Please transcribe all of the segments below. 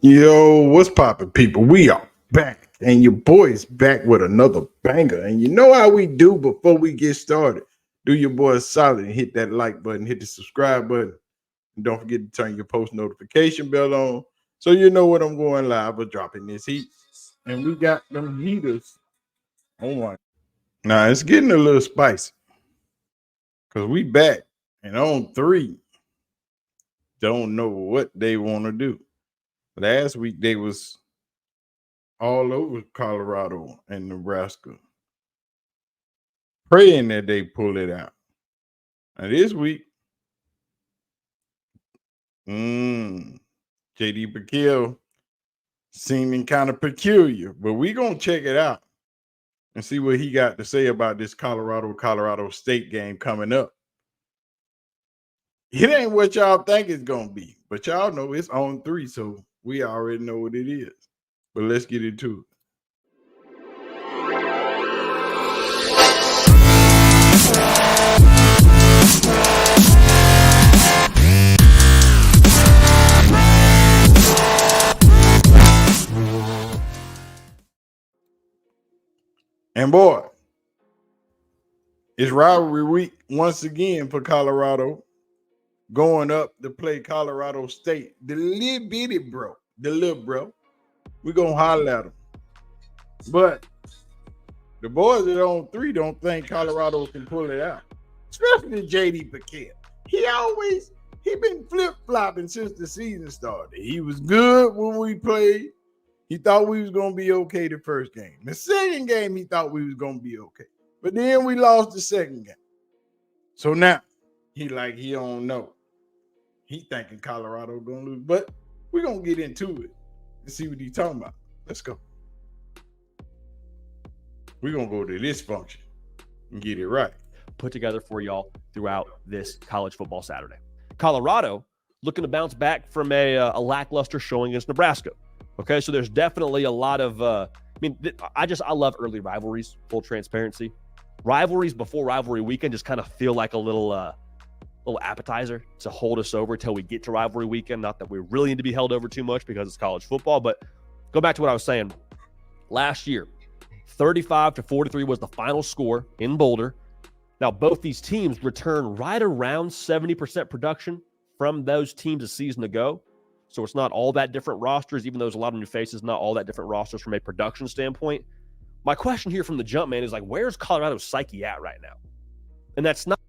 Yo, what's poppin', people? We are back, and your boy's back with another banger. And you know how we do before we get started. Do your boy a solid and hit that like button, hit the subscribe button, and don't forget to turn your post notification bell on so you know when I'm going live or dropping this heat. And we got them heaters on one. Now it's getting a little spicy because we back and on three. Don't know what they want to do. Last week they was all over Colorado and Nebraska, praying that they pull it out. And this week, JD Pickell seeming kind of peculiar, but we gonna check it out and see what he got to say about this Colorado State game coming up. It ain't what y'all think it's gonna be, but y'all know it's on 3, so we already know what it is. But let's get into it. And boy, it's rivalry week once again for Colorado, going up to play Colorado State. The little bitty bro, the little bro. We're going to holler at them. But the boys at On3 don't think Colorado can pull it out, especially JD Pickell. He been flip-flopping since the season started. He was good when we played. He thought we was going to be okay the first game. The second game, he thought we was going to be okay. But then we lost the second game. So now, he don't know. He thinking Colorado going to lose. But we're going to get into it and see what he's talking about. Let's go. We're going to go to this function and get it right. Put together for y'all throughout this college football Saturday. Colorado looking to bounce back from a lackluster showing against Nebraska. Okay, so there's definitely a lot of, I love early rivalries, full transparency. Rivalries before rivalry weekend just kind of feel like a little appetizer to hold us over till we get to rivalry weekend. Not that we really need to be held over too much because it's college football, but go back to what I was saying. Last year, 35-43 was the final score in Boulder. Now, both these teams return right around 70% production from those teams a season ago. So it's not all that different rosters, even though there's a lot of new faces, not all that different rosters from a production standpoint. My question here from the jump, man, is where's Colorado's psyche at right now? And that's not.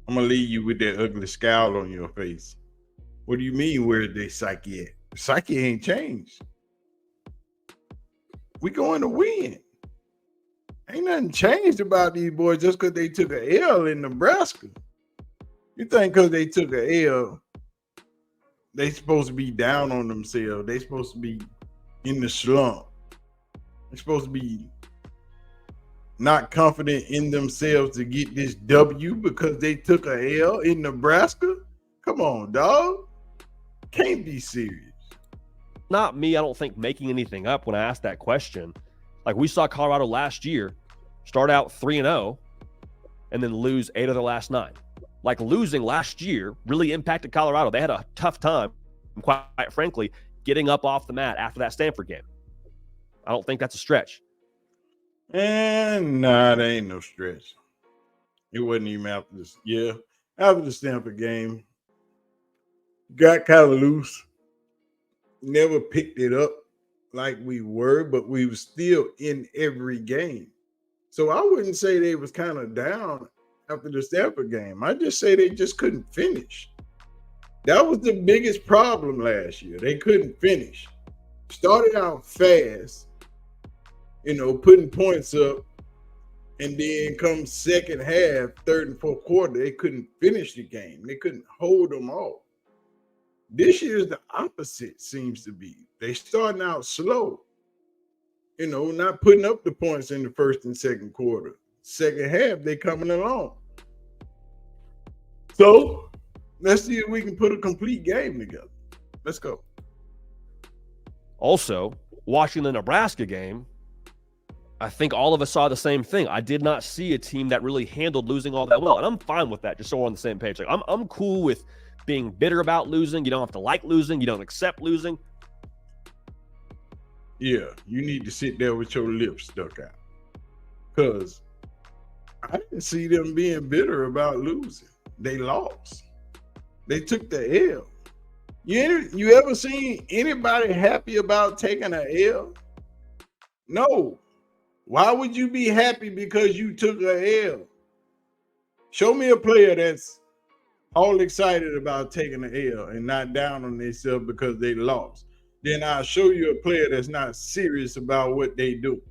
I'm going to leave you with that ugly scowl on your face. What do you mean, where's their psyche at? The psyche ain't changed. We going to win. Ain't nothing changed about these boys just because they took an L in Nebraska. You think because they took an L, they supposed to be down on themselves. They supposed to be in the slump. They're supposed to be not confident in themselves to get this W because they took a L in Nebraska? Come on, dog. Can't be serious. Not me, I don't think, making anything up when I asked that question. We saw Colorado last year start out 3-0 and then lose 8 of their last 9. Losing last year really impacted Colorado. They had a tough time, quite frankly, getting up off the mat after that Stanford game. I don't think that's a stretch. And nah, that ain't no stretch. It wasn't even after this. Yeah, after the Stanford game, got kind of loose. Never picked it up like we were, but we were still in every game. So I wouldn't say they was kind of down after the Stanford game. I just say they just couldn't finish. That was the biggest problem last year. They couldn't finish. Started out fast, putting points up, and then come second half, third and fourth quarter, they couldn't finish the game. They couldn't hold them off. This year's the opposite seems to be. They starting out slow, not putting up the points in the first and second quarter. Second half, they coming along. So let's see if we can put a complete game together. Let's go. Also, watching the Nebraska game, I think all of us saw the same thing. I did not see a team that really handled losing all that well, and I'm fine with that, just so we're on the same page. I'm cool with being bitter about losing. You don't have to like losing. You don't accept losing. Yeah, you need to sit there with your lips stuck out. Because I didn't see them being bitter about losing. They lost. They took the L. You ever seen anybody happy about taking an L? No. Why would you be happy because you took a L? Show me a player that's all excited about taking an L and not down on themselves because they lost. Then I'll show you a player that's not serious about what they do.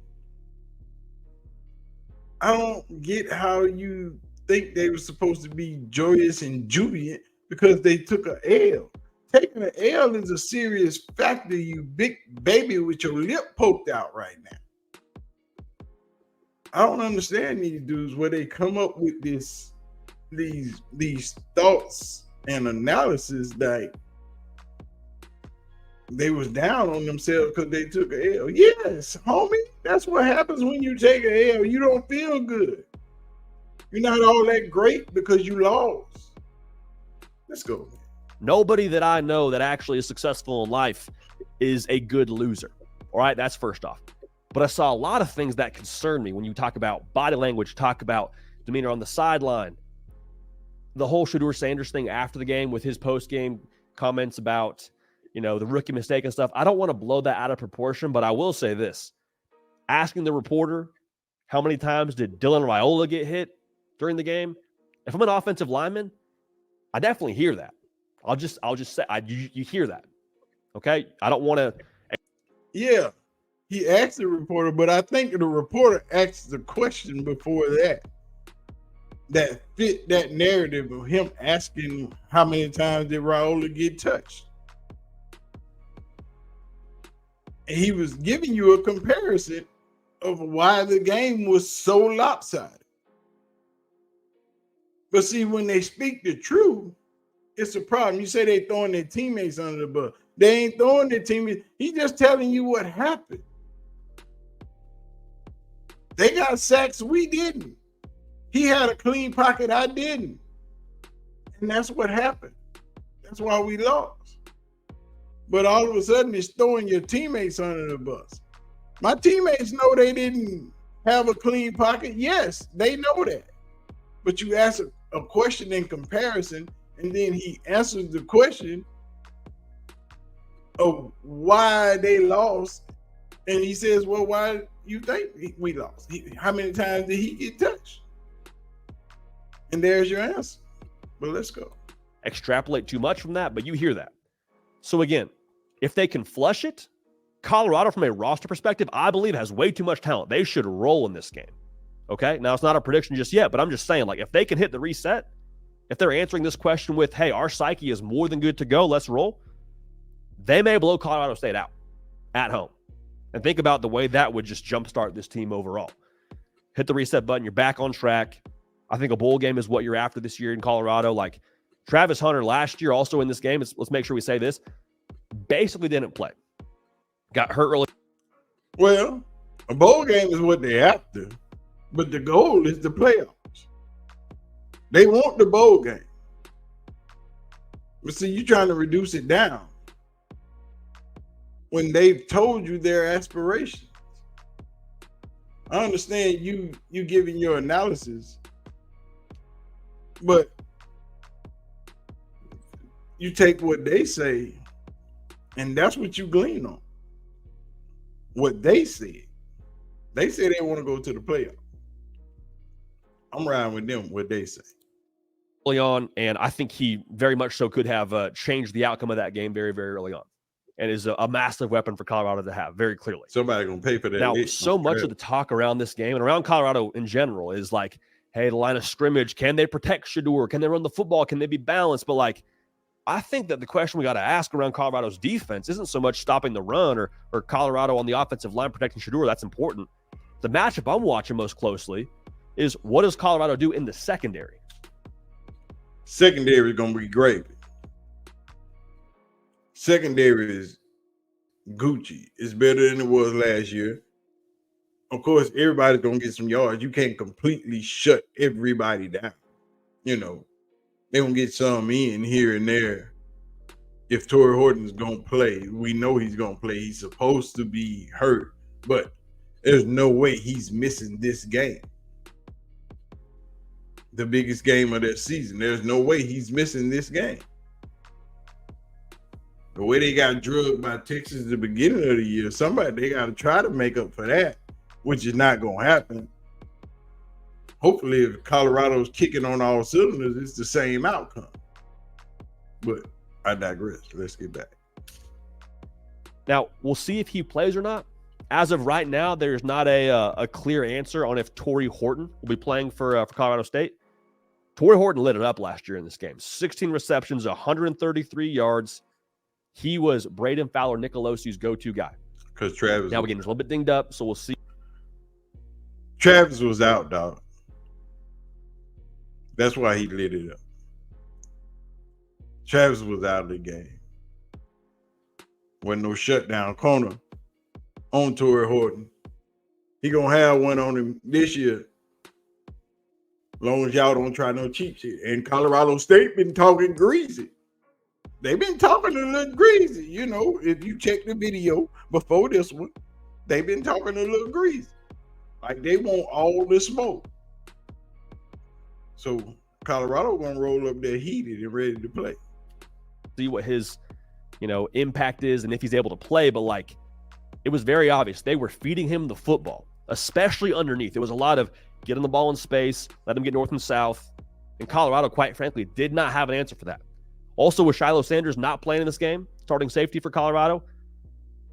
I don't get how you think they were supposed to be joyous and jubilant because they took a L. Taking an L is a serious factor, you big baby with your lip poked out right now. I don't understand these dudes where they come up with these thoughts and analysis that they was down on themselves because they took a L. Yes, homie, that's what happens when you take a L. You don't feel good. You're not all that great because you lost. Let's go. Nobody that I know that actually is successful in life is a good loser. All right, that's first off. But I saw a lot of things that concern me when you talk about body language, talk about demeanor on the sideline. The whole Shedeur Sanders thing after the game with his post-game comments about, the rookie mistake and stuff. I don't want to blow that out of proportion, but I will say this. Asking the reporter, how many times did Dylan Raiola get hit during the game? If I'm an offensive lineman, I definitely hear that. I'll just say, you hear that. Okay? I don't want to. Yeah. He asked the reporter, but I think the reporter asked the question before that fit that narrative of him asking how many times did Raiola get touched. And he was giving you a comparison of why the game was so lopsided. But see, when they speak the truth, it's a problem. You say they throwing their teammates under the bus. They ain't throwing their teammates. He's just telling you what happened. They got sacks, we didn't. He had a clean pocket, I didn't. And that's what happened. That's why we lost. But all of a sudden, it's throwing your teammates under the bus. My teammates know they didn't have a clean pocket. Yes, they know that. But you ask a question in comparison, and then he answers the question of why they lost. And he says, well, why you think we lost? How many times did he get touched? And there's your answer. But let's go. Extrapolate too much from that, but you hear that. So again, if they can flush it, Colorado from a roster perspective, I believe has way too much talent. They should roll in this game. Okay? Now, it's not a prediction just yet, but I'm just saying, if they can hit the reset, if they're answering this question with, hey, our psyche is more than good to go, let's roll, they may blow Colorado State out at home. And think about the way that would just jumpstart this team overall. Hit the reset button. You're back on track. I think a bowl game is what you're after this year in Colorado. Travis Hunter last year also in this game, let's make sure we say this, basically didn't play. Got hurt early. Well, a bowl game is what they have to, but the goal is the playoffs. They want the bowl game. But see, you're trying to reduce it down when they've told you their aspirations. I understand you giving your analysis, but you take what they say, and that's what you glean on. What they said. They say they want to go to the playoffs. I'm riding with them, what they say. Early on, and I think he very much so could have changed the outcome of that game very, very early on. And is a massive weapon for Colorado to have, very clearly. Somebody going to pay for that. Now, so much of the talk around this game and around Colorado in general is hey, the line of scrimmage, can they protect Shedeur? Can they run the football? Can they be balanced? But I think that the question we got to ask around Colorado's defense isn't so much stopping the run or Colorado on the offensive line protecting Shedeur. That's important. The matchup I'm watching most closely is what does Colorado do in the secondary? Secondary is going to be gravy. Secondary is Gucci. It's better than it was last year. Of course, everybody's going to get some yards. You can't completely shut everybody down. They're going to get some in here and there. If Torrey Horton's going to play, we know he's going to play. He's supposed to be hurt, but there's no way he's missing this game. The biggest game of their season. There's no way he's missing this game. The way they got drugged by Texas at the beginning of the year, they got to try to make up for that, which is not going to happen. Hopefully, if Colorado's kicking on all cylinders, it's the same outcome. But I digress. Let's get back. Now, we'll see if he plays or not. As of right now, there's not a clear answer on if Torrey Horton will be playing for Colorado State. Torrey Horton lit it up last year in this game. 16 receptions, 133 yards. He was Braden Fowler Nicolosi's go-to guy. Because Travis. Now, again, he's a little bit dinged up, so we'll see. Travis was out, dog. That's why he lit it up. Travis was out of the game. Wasn't no shutdown corner on Torrey Horton. He gonna have one on him this year. Long as y'all don't try no cheap shit. And Colorado State been talking greasy. They've been talking a little greasy. You know, if you check the video before this one, they've been talking a little greasy. Like they want all the smoke. So Colorado gonna roll up there heated and ready to play. See what his, impact is and if he's able to play. But like, it was very obvious they were feeding him the football, especially underneath. It was a lot of get him the ball in space, let him get north and south. And Colorado, quite frankly, did not have an answer for that. Also, with Shiloh Sanders not playing in this game, starting safety for Colorado,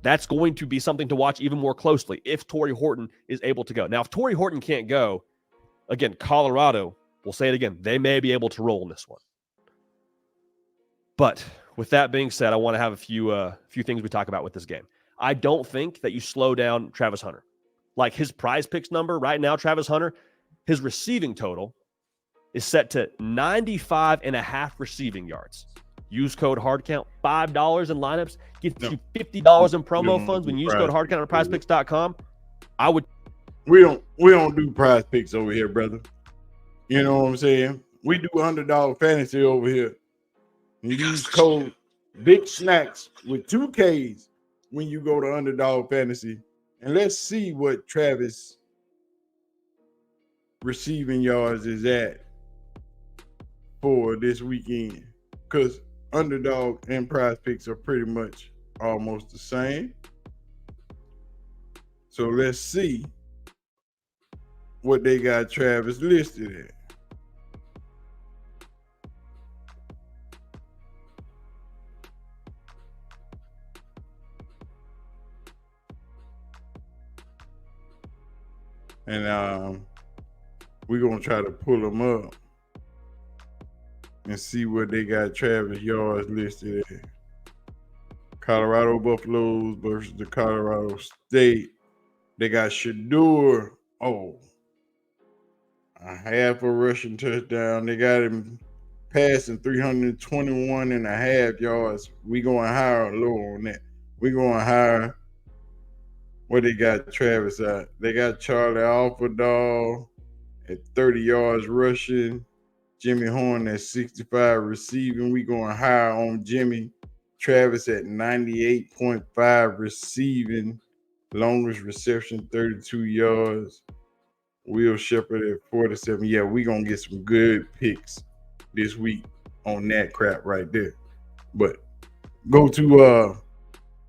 that's going to be something to watch even more closely if Torrey Horton is able to go. Now, if Torrey Horton can't go, again, Colorado, we'll say it again, they may be able to roll in this one. But with that being said, I want to have a few things we talk about with this game. I don't think that you slow down Travis Hunter. Like his prize picks number right now, Travis Hunter, his receiving total is set to 95.5 receiving yards. Use code HARDCOUNT, $5 in lineups, gets you $50 in promo funds when you use code HARDCOUnt on prizepicks.com. We don't do prize picks over here, brother. You know what I'm saying? We do underdog fantasy over here. You use code Big Snacks with 2 Ks when you go to underdog fantasy. And let's see what Travis receiving yards is at for this weekend. Because underdog and prize picks are pretty much almost the same. So let's see what they got Travis listed at. And we're going to try to pull them up and see what they got Travis yards listed at. Colorado Buffaloes versus the Colorado State. They got Shador. Oh, a half a rushing touchdown. They got him passing 321.5 yards. We going higher or lower on that. We going higher. What they got Travis at? They got Charlie Alfredall at 30 yards rushing. Jimmy Horn at 65 receiving. We going higher on Jimmy. Travis at 98.5 receiving. Longest reception, 32 yards. Will Shepard at 47. Yeah, we going to get some good picks this week on that crap right there. But go to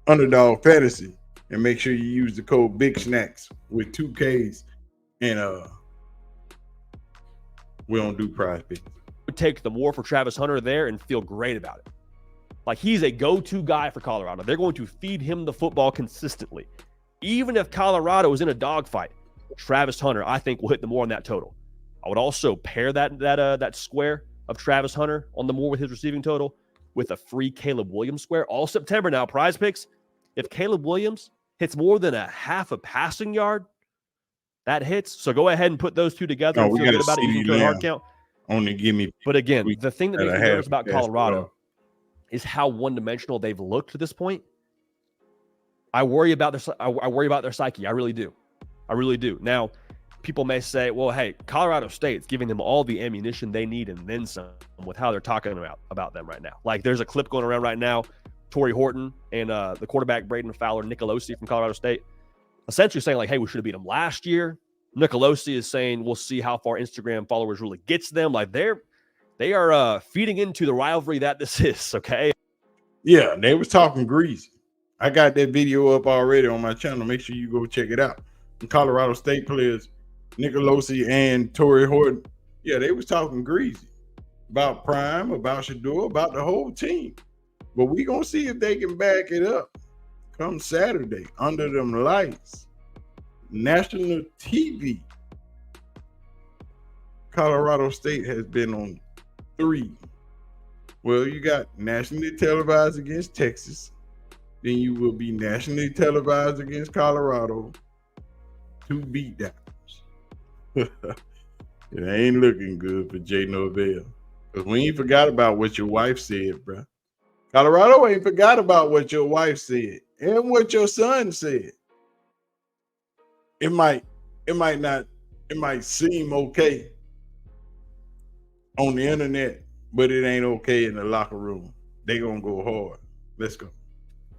Underdog Fantasy and make sure you use the code Big Snacks with 2 Ks. And we don't do prize picks. Take the more for Travis Hunter there and feel great about it. Like he's a go-to guy for Colorado. They're going to feed him the football consistently. Even if Colorado is in a dogfight, Travis Hunter, I think, will hit the more on that total. I would also pair that square of Travis Hunter on the more with his receiving total with a free Caleb Williams square. All September now, prize picks. If Caleb Williams hits more than a half a passing yard, that hits. So go ahead and put those two together and feel good about it. You can hard count. Only give me. But again, the thing that makes me nervous about Colorado is how one-dimensional they've looked to this point. I worry about their psyche. I really do. Now, people may say, well, hey, Colorado State's giving them all the ammunition they need and then some with how they're talking about them right now. Like, there's a clip going around right now, Torrey Horton and the quarterback Braden Fowler, Nicolosi from Colorado State, essentially saying, like, hey, we should have beat them last year. Nicolosi is saying we'll see how far Instagram followers really gets them. Like, they are feeding into the rivalry that this is, okay? Yeah, they was talking greasy. I got that video up already on my channel. Make sure you go check it out. The Colorado State players, Nicolosi and Torrey Horton, yeah, they was talking greasy about Prime, about Shador, about the whole team. But we gonna see if they can back it up come Saturday under them lights. National TV. Colorado State has been on 3. Well, you got nationally televised against Texas. Then you will be nationally televised against Colorado. 2 beatdowns. It ain't looking good for Jay Norvell. Because we ain't forgot about what your wife said, bro. Colorado ain't forgot about what your wife said and what your son said. It might seem okay on the internet, but it ain't okay in the locker room. They gonna go hard. Let's go.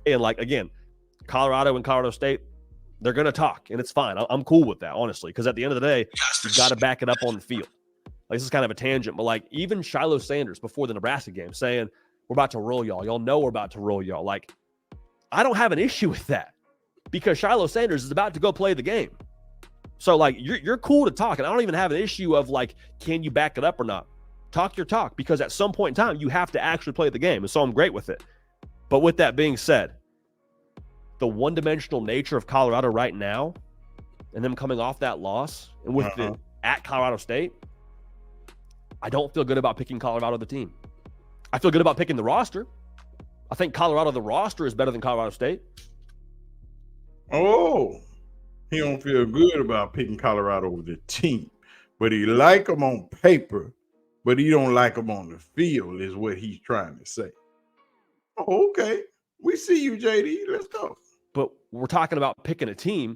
And, like, again, Colorado and Colorado State, they're going to talk, and it's fine. I'm cool with that, honestly, because at the end of the day, you've got to back it up on the field. Like, this is kind of a tangent, but, like, even Shiloh Sanders before the Nebraska game saying, we're about to roll y'all. Y'all know we're about to roll y'all. Like, I don't have an issue with that because Shiloh Sanders is about to go play the game. So, like, you're cool to talk, and I don't even have an issue of, like, can you back it up or not? Talk your talk, because at some point in time, you have to actually play the game, and so I'm great with it. But with that being said, the one-dimensional nature of Colorado right now and them coming off that loss and with the at Colorado State, I don't feel good about picking Colorado the team. I feel good about picking the roster. I think Colorado, the roster, is better than Colorado State. Oh, he don't feel good about picking Colorado with the team, but he like them on paper, but he don't like them on the field is what he's trying to say. Oh, okay. We see you, JD. Let's go. But we're talking about picking a team.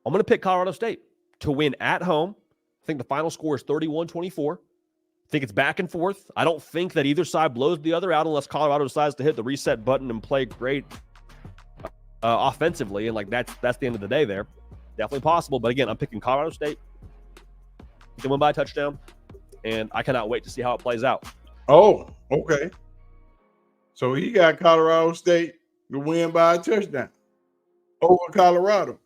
I'm going to pick Colorado State to win at home. I think the final score is 31-24. I think it's back and forth. I don't think that either side blows the other out unless Colorado decides to hit the reset button and play great offensively. And, like, that's the end of the day there. Definitely possible. But, again, I'm picking Colorado State. They win by a touchdown. And I cannot wait to see how it plays out. Oh, okay. So he got Colorado State to win by a touchdown over Colorado.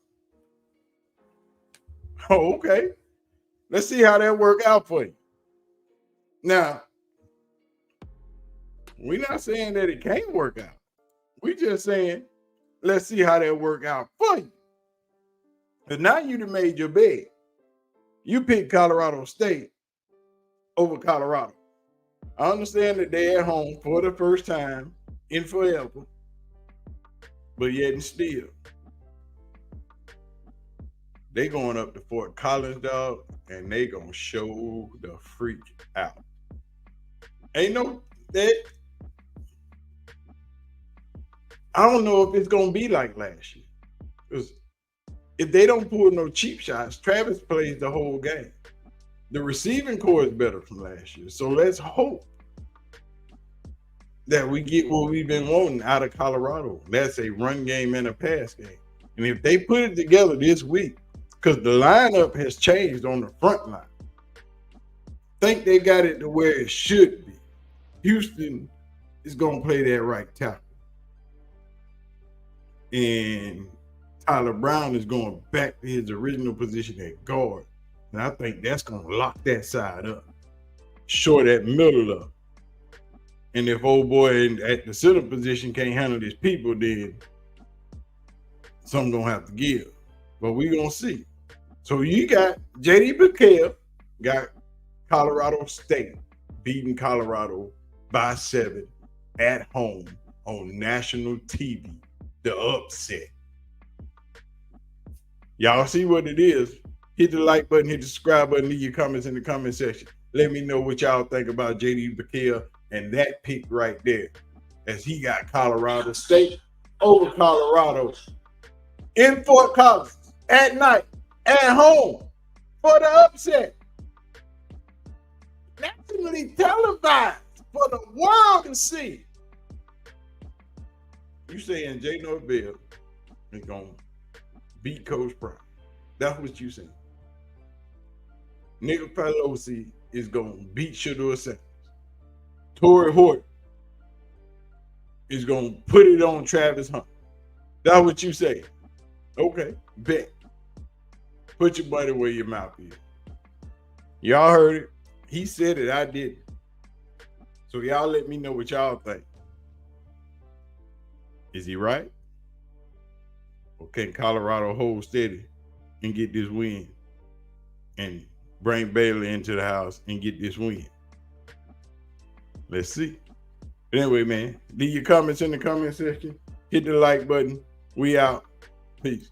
Oh, okay. Let's see how that work out for you. Now, we're not saying that it can't work out. We're just saying, let's see how that work out for you. Because now you done made your bed. You picked Colorado State over Colorado. I understand that they're at home for the first time in forever, but yet and still, they going up to Fort Collins, dog, and they gonna show the freak out. Ain't no that. I don't know if it's gonna be like last year, because if they don't pull no cheap shots, Travis plays the whole game. The receiving core is better from last year, so let's hope that we get what we've been wanting out of Colorado. That's a run game and a pass game. And if they put it together this week, because the lineup has changed on the front line, think they got it to where it should be. Houston is going to play that right tackle. And Tyler Brown is going back to his original position at guard. And I think that's going to lock that side up. Shore that middle up. And if old boy at the center position can't handle his people, then something gonna have to give. But we gonna see. So you got JD Pickell, got Colorado State beating Colorado by 7 at home on national TV. The upset. Y'all see what it is. Hit the like button, hit the subscribe button, leave your comments in the comment section. Let me know what y'all think about JD Pickell and that pick right there, as he got Colorado State over Colorado in Fort Collins at night, at home. for the upset. Nationally televised for the world to see. You saying J. Norvell is going to beat Coach Prime. That's what you saying. Nigga Pelosi is going to beat Shador Sanders. Tory Horton is going to put it on Travis Hunt. That's what you say. Okay, bet. Put your money where your mouth is. Y'all heard it. He said it. I didn't. So y'all let me know what y'all think. Is he right? Or can Colorado hold steady and get this win and bring Bailey into the house and get this win? Let's see. But anyway, man, leave your comments in the comment section. Hit the like button. We out. Peace.